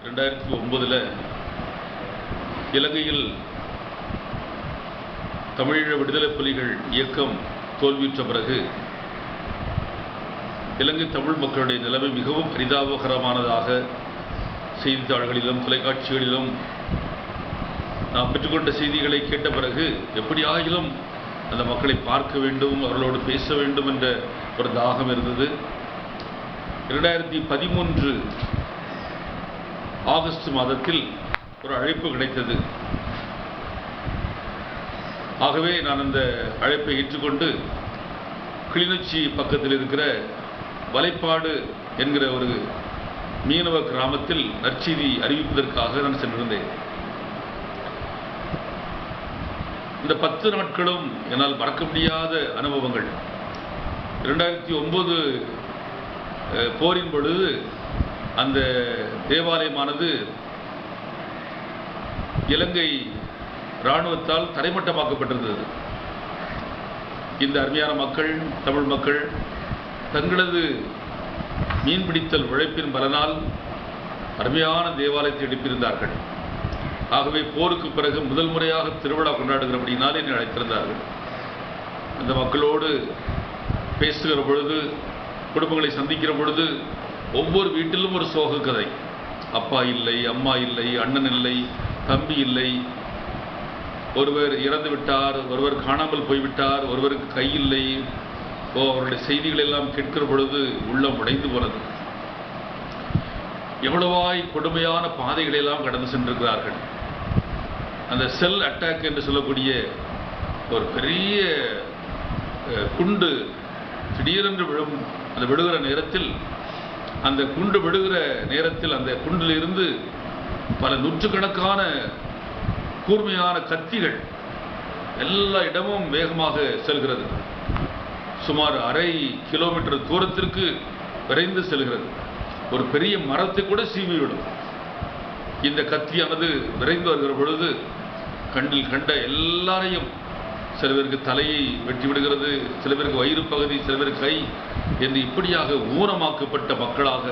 2009 இலங்கையில் தமிழீழ விடுதலை புலிகள் இயக்கம் தோல்வியுற்ற பிறகு இலங்கை தமிழ் மக்களுடைய நிலைமை மிகவும் பரிதாபகரமானதாக செய்தித்தாள்களிலும் தொலைக்காட்சிகளிலும் நாம் பெற்றுக்கொண்ட செய்திகளை கேட்ட பிறகு எப்படியாகிலும் அந்த மக்களை பார்க்க வேண்டும், அவர்களோடு பேச வேண்டும் என்ற ஒரு தாகம் இருந்தது. 2013 ஆகஸ்ட் மாதத்தில் ஒரு அழைப்பு கிடைத்தது. ஆகவே நான் அந்த அழைப்பை ஏற்றுக்கொண்டு கிளிநொச்சி பக்கத்தில் இருக்கிற வலைப்பாடு என்கிற ஒரு மீனவ கிராமத்தில் நற்செய்தி அறிவிப்பதற்காக நான் சென்றிருந்தேன். இந்த 10 நாட்களும் என்னால் மறக்க முடியாத அனுபவங்கள். 2009 போரின் பொழுது அந்த தேவாலயமானது இலங்கை இராணுவத்தால் தரைமட்டமாக்கப்பட்டிருந்தது. இந்த அருமையான மக்கள், தமிழ் மக்கள் தங்களது மீன்பிடித்தல் உழைப்பின் பலனால் அருமையான தேவாலயத்தை எழுப்பியிருந்தார்கள். ஆகவே போருக்கு பிறகு முதல் முறையாக திருவிழா கொண்டாடுகிறபடினால் என்னை அழைத்திருந்தார்கள். அந்த மக்களோடு பேசுகிற பொழுது, குடும்பங்களை சந்திக்கிற பொழுது ஒவ்வொரு வீட்டிலும் ஒரு சோக கதை. அப்பா இல்லை, அம்மா இல்லை, அண்ணன் இல்லை, தம்பி இல்லை, ஒருவர் இறந்து விட்டார், ஒருவர் காணாமல் போய்விட்டார், ஒருவருக்கு கை இல்லை. அவருடைய செய்திகள் எல்லாம் கேட்கிற பொழுது உள்ளம் உடைந்து போனது. எவ்வளவாய் கொடுமையான பாதைகளை எல்லாம் கடந்து சென்றிருக்கிறார்கள். அந்த செல் அட்டாக் என்று சொல்லக்கூடிய ஒரு பெரிய குண்டு திடீரென்று விழுகிற நேரத்தில், அந்த குண்டு விழுகிற நேரத்தில் அந்த குண்டிலிருந்து பல நூற்றுக்கணக்கான கூர்மையான கத்திகள் எல்லா இடமும் வேகமாக செல்கிறது. சுமார் 1/2 கிலோமீட்டர் தூரத்திற்கு விரைந்து செல்கிறது. ஒரு பெரிய மரத்தை கூட சீவிவிடும். இந்த கத்தியானது விரைந்து வருகிற பொழுது கண்ணில் கண்ட எல்லாரையும், சில பேருக்கு தலையை வெட்டி விடுகிறது, சில பேருக்கு வயிறு பகுதி, சில பேருக்கு கை என்று இப்படியாக ஊனமாக்கப்பட்ட மக்களாக,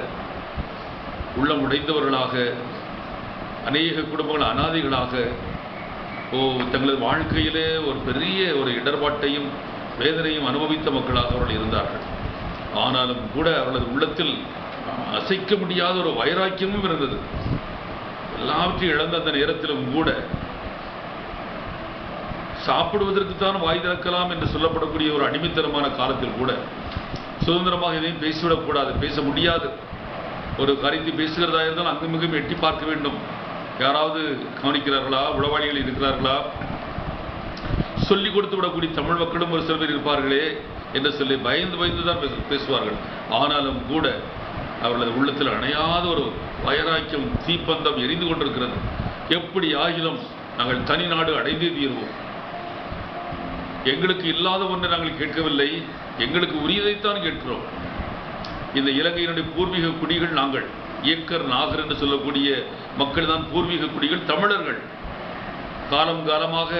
உள்ளம் உடைந்தவர்களாக, அநேக குடும்பங்கள் அனாதைகளாக, தங்களது வாழ்க்கையிலே ஒரு பெரிய ஒரு இடர்பாட்டையும் வேதனையும் அனுபவித்த மக்களாக அவர்கள் இருந்தார்கள். ஆனாலும் கூட அவர்களது உள்ளத்தில் அசைக்க முடியாத ஒரு வைராக்கியமும் இருந்தது. எல்லாவற்றையும் இழந்த அந்த நேரத்திலும் கூட சாப்பிடுவதற்குத்தான் வாய் திறக்கலாம் என்று சொல்லப்படக்கூடிய ஒரு அடிமைத்தனமான காலத்தில் கூட சுதந்திரமாக எதையும் பேசிவிடக்கூடாது, பேச முடியாது. ஒரு காரியத்தை பேசுகிறதா இருந்தால் அங்கும் மிகவும் எட்டி பார்க்க வேண்டும். யாராவது கவனிக்கிறார்களா, உளவாளிகள் இருக்கிறார்களா, சொல்லிக் கொடுத்து விடக்கூடிய தமிழ் மக்களும் ஒரு சில பேர் இருப்பார்களே என்று சொல்லி பயந்து தான் பேசுவார்கள். ஆனாலும் கூட அவர்களது உள்ளத்தில் அணையாத ஒரு வைராக்கியம், தீப்பந்தம் எரிந்து கொண்டிருக்கிறது. எப்படி ஆகிலும் நாங்கள் தனி நாடு அடைந்தே தீர்வோம். எங்களுக்கு இல்லாத ஒன்றை நாங்கள் கேட்கவில்லை, எங்களுக்கு உரியதைத்தான் கேட்கிறோம். இந்த இலங்கையினுடைய பூர்வீக குடிகள் நாங்கள், இயக்கர் நாகர் என்று சொல்லக்கூடிய மக்கள் தான் பூர்வீக குடிகள், தமிழர்கள். காலம் காலமாக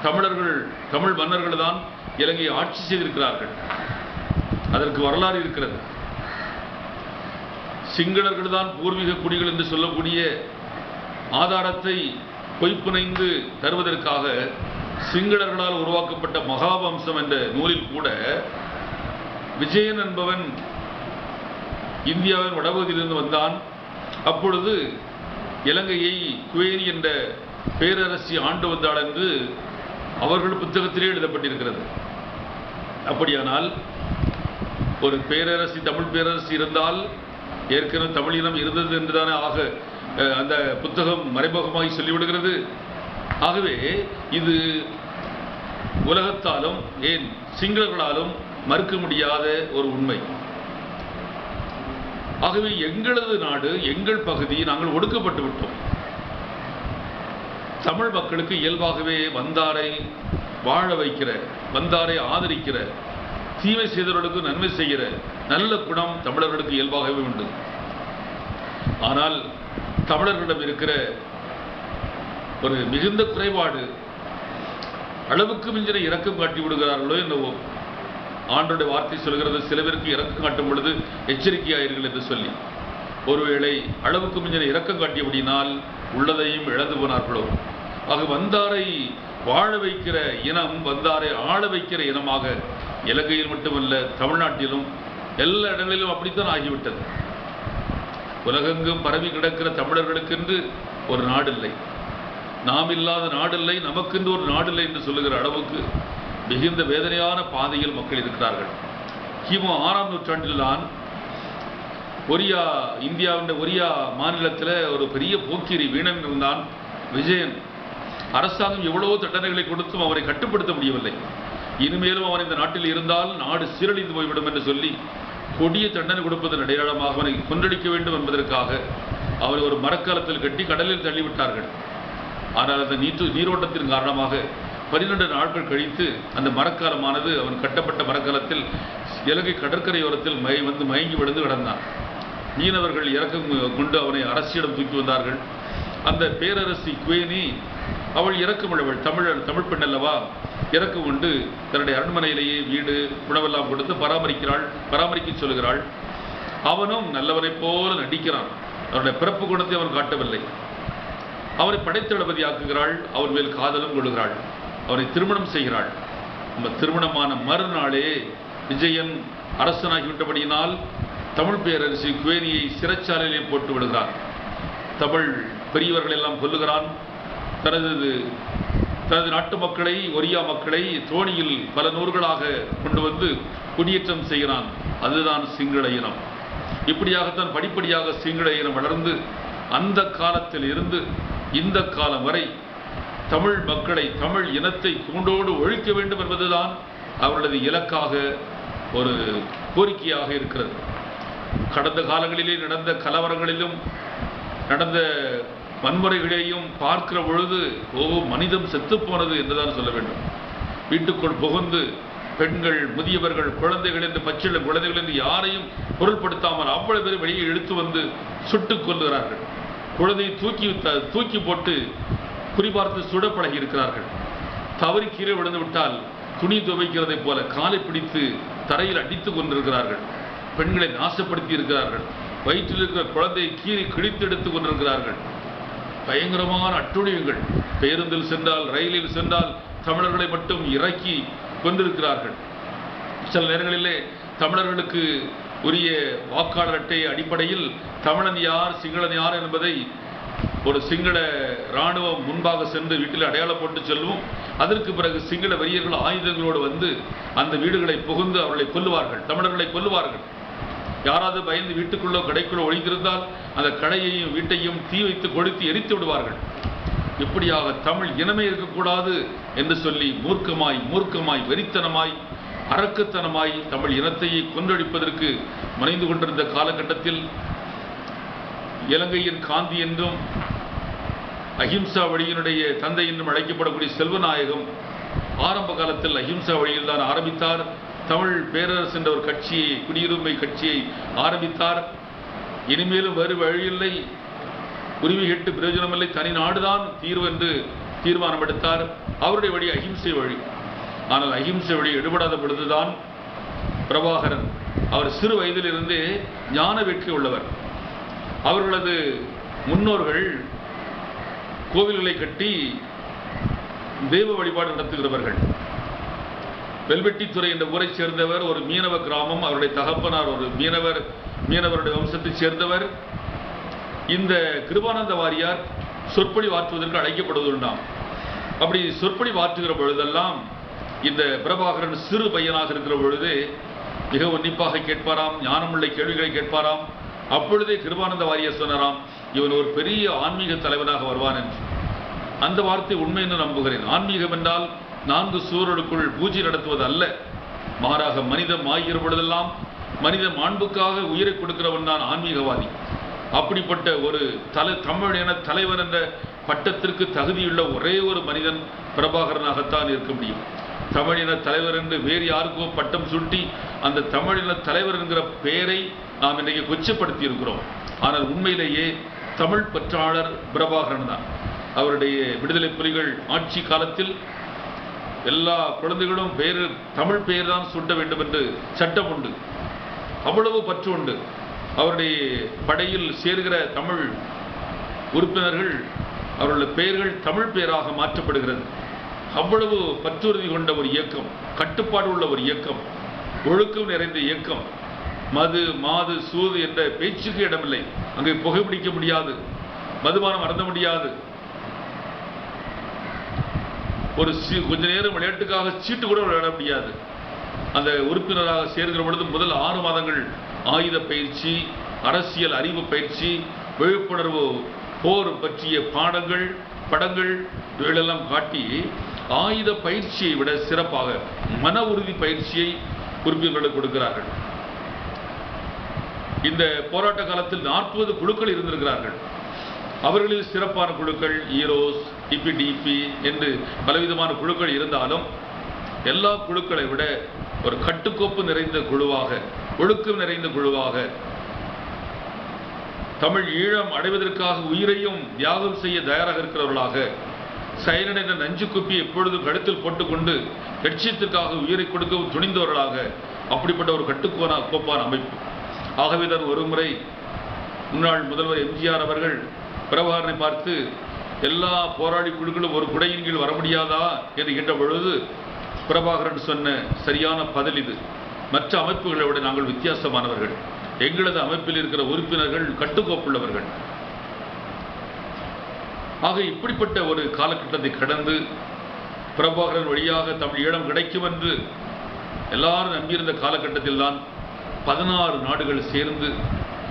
தமிழர்கள், தமிழ் மன்னர்கள் தான் இலங்கையை ஆட்சி செய்திருக்கிறார்கள். அதற்கு வரலாறு இருக்கிறது. சிங்களர்கள் தான் பூர்வீக குடிகள் என்று சொல்லக்கூடிய ஆதாரத்தை பொய்ப்புனைந்து தருவதற்காக சிங்களர்களால் உருவாக்கப்பட்ட மகாவம்சம் என்ற நூலில் கூட விஜயன் என்பவன் இந்தியாவின் வடபகுதியிலிருந்து வந்தான். அப்பொழுது இலங்கையை குவேரி என்ற பேரரசி ஆண்டு வந்தாள் என்று அவர்கள் புத்தகத்திலே எழுதப்பட்டிருக்கிறது. அப்படியானால் ஒரு பேரரசி, தமிழ் பேரரசி இருந்தால் ஏற்கனவே தமிழினம் இருந்தது என்றுதானே ஆக அந்த புத்தகம் மறைமுகமாகி சொல்லிவிடுகிறது. ஆகவே இது உலகத்தாலும் ஏன் சிங்களர்களாலும் மறுக்க முடியாத ஒரு உண்மை. ஆகவே எங்களது நாடு, எங்கள் பகுதி, நாங்கள் ஒடுக்கப்பட்டு விட்டோம். தமிழ் மக்களுக்கு இயல்பாகவே வந்தாரை வாழ வைக்கிற, வந்தாரை ஆதரிக்கிற, தீமை செய்தவர்களுக்கு நன்மை செய்கிற நல்ல குணம் தமிழர்களுக்கு இயல்பாகவே உண்டு. ஆனால் தமிழர்களிடம் இருக்கிற ஒரு மிகுந்த குறைபாடு, அளவுக்கு மிஞ்சின இரக்கம் காட்டி விடுகிறார்களோ என்னவோ. ஆண்டோட வார்த்தை சொல்கிறது, சில பேருக்கு இரக்கம் காட்டும் பொழுது எச்சரிக்கையாயிருங்கள் என்று சொல்லி. ஒருவேளை அளவுக்கு மிஞ்சின இரக்கம் காட்டியபடினால் உள்ளதையும் இழந்து போனார்களோ. ஆக வந்தாரை வாழ வைக்கிற இனம், வந்தாரை ஆள வைக்கிற இனமாக இலங்கையில் மட்டுமல்ல தமிழ்நாட்டிலும் எல்லா இடங்களிலும் அப்படித்தான் ஆகிவிட்டது. உலகெங்கும் பரவி கிடக்கிற தமிழர்களுக்கென்று ஒரு நாடில்லை, நாம் இல்லாத நாடில்லை, நமக்கென்று ஒரு நாடில்லை என்று சொல்லுகிற அளவுக்கு மிகுந்த வேதனையான பாதையில் மக்கள் இருக்கிறார்கள். கிமு 6ஆம் நூற்றாண்டில் தான் இந்தியாவின் ஒரியா மாநிலத்தில் ஒரு பெரிய போக்கிரி வீணன் இருந்தான், விஜயன். அரசாங்கம் எவ்வளவோ தண்டனைகளை கொடுத்தும் அவரை கட்டுப்படுத்த முடியவில்லை. இனிமேலும் அவன் இந்த நாட்டில் இருந்தால் நாடு சீரழிந்து போய்விடும் என்று சொல்லி கொடிய தண்டனை கொடுப்பதன் அடையாளமாக அவனை கொன்றடிக்க வேண்டும் என்பதற்காக அவரை ஒரு மரக்காலத்தில் கட்டி கடலில் தள்ளிவிட்டார்கள். ஆனால் அந்த நீரோட்டத்தின் காரணமாக 12 நாட்கள் கழித்து அந்த மரக்காலமானது அவன் கட்டப்பட்ட மரக்காலத்தில் இலங்கை கடற்கரையோரத்தில் மயங்கி விழுந்து கிடந்தான். மீனவர்கள் இறக்கம் கொண்டு அவனை அரசியிடம் தூக்கி வந்தார்கள். அந்த பேரரசி குவேனி, அவள் இறக்கமுள்ளவள், தமிழ் பெண் அல்லவா, இறக்கம் கொண்டு தன்னுடைய அரண்மனையிலேயே வீடு உணவெல்லாம் கொடுத்து பராமரிக்க சொல்கிறாள். அவனும் நல்லவனைப் போல நடிக்கிறான். அவனுடைய பிறப்பு குணத்தை அவன் காட்டவில்லை. அவரை படைத்தளபதி ஆக்குகிறாள். அவன் மேல் காதலும் கொள்கிறாள். அவரை திருமணம் செய்கிறாள். நம்ம திருமணமான மறுநாளே விஜயன் அரசனாகிவிட்டபடியினால் தமிழ் பேரரசி குவேனியை சிறைச்சாலையிலே போட்டு விடுகிறான். தமிழ் பெரியவர்கள் எல்லாம் கொல்லுகிறான். தனது நாட்டு மக்களை, ஒரியா மக்களை தோணியில் பல நூறுகளாக கொண்டு வந்து குடியேற்றம் செய்கிறான். அதுதான் சிங்கள இனம். இப்படியாகத்தான் படிப்படியாக சிங்கள இனம் வளர்ந்து அந்த காலத்தில் இருந்து இந்த காலம் வரை தமிழ் மக்களை, தமிழ் இனத்தை கூண்டோடு ஒழிக்க வேண்டும் என்பதுதான் அவர்களது இலக்காக, ஒரு கோரிக்கையாக இருக்கிறது. கடந்த காலங்களிலே நடந்த கலவரங்களிலும் நடந்த வன்முறைகளையும் பார்க்கிற பொழுது மனிதம் செத்துப்போனது என்றுதான் சொல்ல வேண்டும். வீட்டுக்குள் புகுந்து பெண்கள், முதியவர்கள், குழந்தைகள் என்று பச்சிளம் குழந்தைகள் என்று யாரையும் பொருள்படுத்தாமல் அவ்வளவு பேர் வெளியே இழுத்து வந்து சுட்டுக் கொள்கிறார்கள். குழந்தையை தூக்கி போட்டு குறிபார்த்து சுட பழகி இருக்கிறார்கள். தவறி கீழே விழுந்து விட்டால் துணி துவைக்கிறதை போல காலை பிடித்து தரையில் அடித்துக் கொண்டிருக்கிறார்கள். பெண்களை நாசப்படுத்தி இருக்கிறார்கள். வயிற்றில் இருக்கிற குழந்தையை கீறி கிழித்தெடுத்துக் கொண்டிருக்கிறார்கள். பயங்கரமான அட்டுழியங்கள். பேருந்தில் சென்றால், ரயிலில் சென்றால் தமிழர்களை மட்டும் இறக்கி கொண்டிருக்கிறார்கள். சில நேரங்களிலே தமிழர்களுக்கு உரிய வாக்காளர் அட்டை அடிப்படையில் தமிழன் யார், சிங்களன் யார் என்பதை ஒரு சிங்கள இராணுவம் முன்பாக சென்று வீட்டில் அடையாளம் போட்டு செல்லும். அதற்கு பிறகு சிங்கள வெறியர்கள் ஆயுதங்களோடு வந்து அந்த வீடுகளை புகுந்து அவர்களை கொல்லுவார்கள், தமிழர்களை கொல்லுவார்கள். யாராவது பயந்து வீட்டுக்குள்ளோ கடைக்குள்ளோ ஒழிந்திருந்தால் அந்த கடையையும் வீட்டையும் தீ வைத்து கொளுத்தி எரித்து விடுவார்கள். இப்படியாக தமிழ் இனமே இருக்கக்கூடாது என்று சொல்லி மூர்க்கமாய் வெறித்தனமாய் அரக்கத்தனமாய் தமிழ் இனத்தையே கொன்றொழிப்பதற்கு முனைந்து கொண்டிருந்த காலகட்டத்தில் இலங்கையின் காந்தி என்றும் அஹிம்சா வழியினுடைய தந்தை என்றும் அழைக்கப்படக்கூடிய செல்வநாயகம் ஆரம்ப காலத்தில் அஹிம்சா வழியில் தான் ஆரம்பித்தார். தமிழ் பேரரசு என்ற ஒரு கட்சியை, குடியுரிமை கட்சியை ஆரம்பித்தார். இனிமேலும் வேறு வழியில்லை, உரிமை கேட்டு பிரயோஜனமில்லை, தனி நாடுதான் தீர்வு என்று தீர்மானம் எடுத்தார். அவருடைய வழி அஹிம்சை வழி. ஆனால் அஹிம்சை வழி எடுபடாத பொழுதுதான் பிரபாகரன், அவர் சிறு வயதிலிருந்தே ஞான வேட்கை உள்ளவர். அவர்களது முன்னோர்கள் கோவில்களை கட்டி தெய்வ வழிபாடு நடத்துகிறவர்கள். வெல்வெட்டித்துறை என்ற ஊரை சேர்ந்தவர், ஒரு மீனவ கிராமம். அவருடைய தகப்பனார் ஒரு மீனவருடைய வம்சத்தைச் சேர்ந்தவர். இந்த கிருபானந்த வாரியார் சொற்பொழி வாற்றுவதற்கு அழைக்கப்படுவதுண்டாம். அப்படி சொற்பொழி வாற்றுகிற பொழுதெல்லாம் இந்த பிரபாகரன் சிறு பையனாக இருக்கிற பொழுது மிக உன்னிப்பாக கேட்பாராம், ஞானமுள்ள கேள்விகளை கேட்பாராம். அப்பொழுதே கிருபானந்த வாரியார் சொன்னாராம், இவன் ஒரு பெரிய ஆன்மீக தலைவனாக வருவான் என்று. அந்த வார்த்தை உண்மை என்று நம்புகிறேன். ஆன்மீகம் என்றால் 4 சுவர்களுக்குள் பூஜை நடத்துவது அல்ல, மாறாக மனிதம் ஆகிற பொழுதெல்லாம் மனித மாண்புக்காக உயிரை கொடுக்கிறவன் தான் ஆன்மீகவாதி. அப்படிப்பட்ட ஒரு தமிழின தலைவர் என்ற பட்டத்திற்கு தகுதியுள்ள ஒரே ஒரு மனிதன் பிரபாகரனாகத்தான் இருக்க முடியும். தமிழின தலைவர் என்று வேறு யாருக்கோ பட்டம் சுட்டி அந்த தமிழின தலைவர் என்கிற பெயரை நாம் இன்றைக்கு கொச்சப்படுத்தி இருக்கிறோம். ஆனால் உண்மையிலேயே தமிழ் பற்றாளர் பிரபாகரன் தான். அவருடைய விடுதலை புலிகள் ஆட்சி காலத்தில் எல்லா குழந்தைகளும் தமிழ் பெயர் தான் சூட்ட வேண்டும் என்று சட்டம் உண்டு. அவ்வளவு பற்று உண்டு. அவருடைய படையில் சேர்கிற தமிழ் உறுப்பினர்கள் அவர்களுடைய பெயர்கள் தமிழ் பெயராக மாற்றப்படுகிறது. அவ்வளவு பற்றுறுதி கொண்ட ஒரு இயக்கம், கட்டுப்பாடு உள்ள ஒரு இயக்கம், ஒழுக்கம் நிறைந்த இயக்கம். மது மாது சூது என்ற பேச்சுக்கு இடமில்லை. அங்கே புகைப்பிடிக்க முடியாது, மதுபானம் அருந்த முடியாது. ஒரு கொஞ்ச நேரம் விளையாட்டுக்காக சீட்டு கூட விளையாட முடியாது. அந்த உறுப்பினராக சேர்கிற பொழுது முதல் 6 மாதங்கள் ஆயுத பயிற்சி, அரசியல் அறிவு பயிற்சி, விழிப்புணர்வு, போர் பற்றிய பாடங்கள், படங்கள் இவைகளெல்லாம் காட்டி ஆயுத பயிற்சியை விட சிறப்பாக மன உறுதி பயிற்சியை உறுப்பினர்களுக்கு கொடுக்கிறார்கள். இந்த போராட்ட காலத்தில் 40 குழுக்கள் இருந்திருக்கிறார்கள். அவர்களில் சிறப்பான குழுக்கள் ஈரோஸ், டிபிடிபி என்று பலவிதமான குழுக்கள் இருந்தாலும் எல்லா குழுக்களை விட ஒரு கட்டுக்கோப்பு நிறைந்த குழுவாக, ஒழுக்கம் நிறைந்த குழுவாக, தமிழ் ஈழம் அடைவதற்காக உயிரையும் தியாகம் செய்ய தயாராக இருக்கிறவர்களாக, சைலன் என்ற நஞ்சு குப்பி எப்பொழுதும் கழுத்தில் போட்டுக்கொண்டு லட்சியத்திற்காக உயிரை கொடுக்க துணிந்தவர்களாக, அப்படிப்பட்ட ஒரு கட்டுக்கோப்பான அமைப்பு. ஆகவேதான் ஒருமுறை முன்னாள் முதல்வர் எம்ஜிஆர் அவர்கள் பிரபாகரனை பார்த்து, எல்லா போராளி குழுக்களும் ஒரு குடையின் கீழ் வர முடியாதா என்று கேட்ட பொழுது பிரபாகரன் சொன்ன சரியான பதில் இது. மற்ற அமைப்புகளை விட நாங்கள் வித்தியாசமானவர்கள். எங்களது அமைப்பில் இருக்கிற உறுப்பினர்கள் கட்டுக்கோப்புள்ளவர்கள். ஆக இப்படிப்பட்ட ஒரு காலகட்டத்தை கடந்து பிரபாகரன் வழியாக தமிழ் ஈழம் கிடைக்கும் என்று எல்லாரும் நம்பியிருந்த காலகட்டத்தில் தான் 16 நாடுகள் சேர்ந்து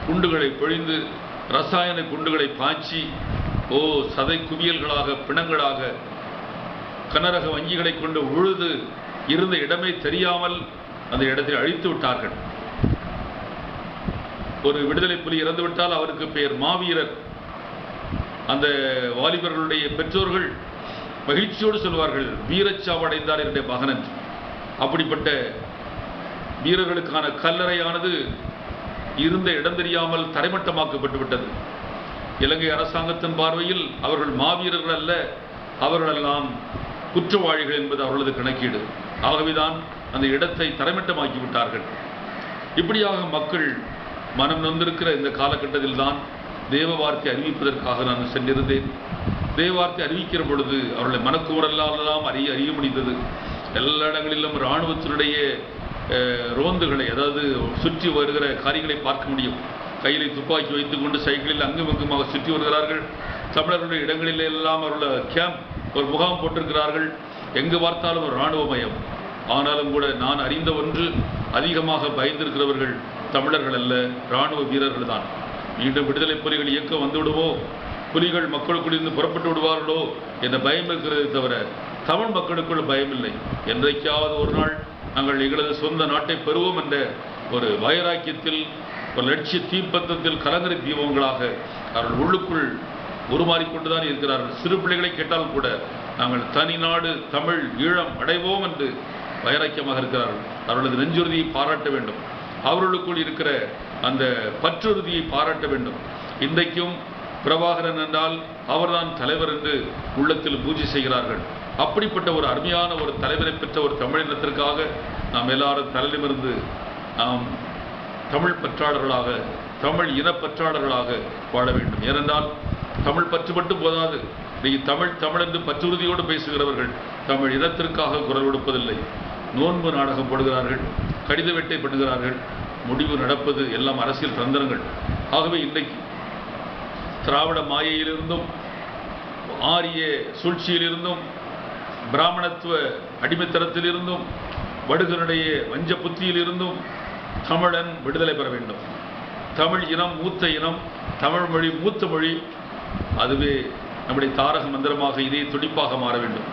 குண்டுகளை பொழிந்து, ரசாயன குண்டுகளை பாய்ச்சி, சதை குவியல்களாக, பிணங்களாக, கனரக வங்கிகளை கொண்டு உழுது இருந்த இடமே தெரியாமல் அந்த இடத்தில் அழித்து விட்டார்கள். ஒரு விடுதலை புலி இறந்துவிட்டால் அவருக்கு பெயர் மாவீரர். அந்த வாலிபர்களுடைய பெற்றோர்கள் மகிழ்ச்சியோடு சொல்வார்கள், வீரச்சாவடைந்தார் என்னுடைய மகன் என்று. அப்படிப்பட்ட வீரர்களுக்கான கல்லறையானது இருந்த இடம் தெரியாமல் தரைமட்டமாக்கப்பட்டு விட்டது. இலங்கை அரசாங்கத்தின் பார்வையில் அவர்கள் மாவீரர்கள் அல்ல, அவர்களெல்லாம் குற்றவாளிகள் என்பது அவர்களது கணக்கீடு. ஆகவேதான் அந்த இடத்தை தரைமட்டமாக்கி விட்டார்கள். இப்படியாக மக்கள் மனம் நொந்திருக்கிற இந்த காலகட்டத்தில் தான் தேவ வார்த்தை அறிவிப்பதற்காக நான் சென்றிருந்தேன். தேவ வார்த்தை அறிவிக்கிற பொழுது அவர்களை மனக்கூறலாம் அறிய முடிந்தது. எல்லா இடங்களிலும் இராணுவத்தினுடைய ரோந்துகளை, அதாவது சுற்றி வருகிற காரியங்களை பார்க்க முடியும். கையில் துப்பாக்கி வைத்துக் கொண்டு சைக்கிளில் அங்குமங்குமாக சுற்றி வருகிறார்கள். தமிழர்களுடைய இடங்களில் எல்லாம் அவர்கள கேம்ப், ஒரு முகாம் போட்டிருக்கிறார்கள். எங்கு பார்த்தாலும் ஒரு இராணுவ மயம். ஆனாலும் கூட நான் அறிந்த ஒன்று, அதிகமாக பயந்திருக்கிறவர்கள் தமிழர்கள் அல்ல, இராணுவ வீரர்கள் தான். மீண்டும் விடுதலை புலிகள் இயக்கம் வந்துவிடுவோ, புலிகள் மக்களுக்குள் இருந்து புறப்பட்டு விடுவார்களோ என்ற பயம் இருக்கிறதை தவிர தமிழ் மக்களுக்குள் பயமில்லை. என்றைக்காவது ஒரு நாள் நாங்கள் எங்களது சொந்த நாட்டை பெறுவோம் என்ற ஒரு வைராக்கியத்தில், ஒரு லட்சிய தீப்பந்தத்தில் கலங்கரை தீபங்களாக அவர்கள் உள்ளுக்குள் உருமாறிக்கொண்டுதான் இருக்கிறார்கள். சிறு பிள்ளைகளை கேட்டால் கூட நாங்கள் தனி நாடு தமிழ் ஈழம் அடைவோம் என்று வைராக்கியமாக இருக்கிறார்கள். அவர்களது நெஞ்சுறுதியை பாராட்ட வேண்டும். அவர்களுக்குள் இருக்கிற அந்த பற்றுறுதியை பாராட்ட வேண்டும். இன்றைக்கும் பிரபாகரன் என்றால் அவர்தான் தலைவர் என்று உள்ளத்தில் பூஜை செய்கிறார்கள். அப்படிப்பட்ட ஒரு அருமையான ஒரு தலைவரை பெற்ற ஒரு தமிழினத்திற்காக நாம் எல்லாரும் தலைநிமிர்ந்து நாம் தமிழ் பற்றாளர்களாக, தமிழ் இனப்பற்றாளர்களாக வாழ வேண்டும். ஏனென்றால் தமிழ் பற்று மட்டும் போதாது. இன்னைக்கு தமிழ் என்று பற்றுறுதியோடு பேசுகிறவர்கள் தமிழ் இனத்திற்காக குரல் கொடுப்பதில்லை. நோன்பு நாடகம் போடுகிறார்கள், கடித வேட்டை பண்ணுகிறார்கள். முடிவு நடப்பது எல்லாம் அரசியல் தந்திரங்கள். ஆகவே இன்றைக்கு திராவிட மாயையிலிருந்தும், ஆரிய சூழ்ச்சியிலிருந்தும், பிராமணத்துவ அடிமைத்தனத்திலிருந்தும், வடுகனுடைய வஞ்ச புத்தியிலிருந்தும் தமிழன் விடுதலை பெற வேண்டும். தமிழ் இனம் மூத்த இனம், தமிழ் மொழி மூத்த மொழி. அதுவே நம்முடைய தாரக மந்திரமாக, இதே துடிப்பாக மாற வேண்டும்.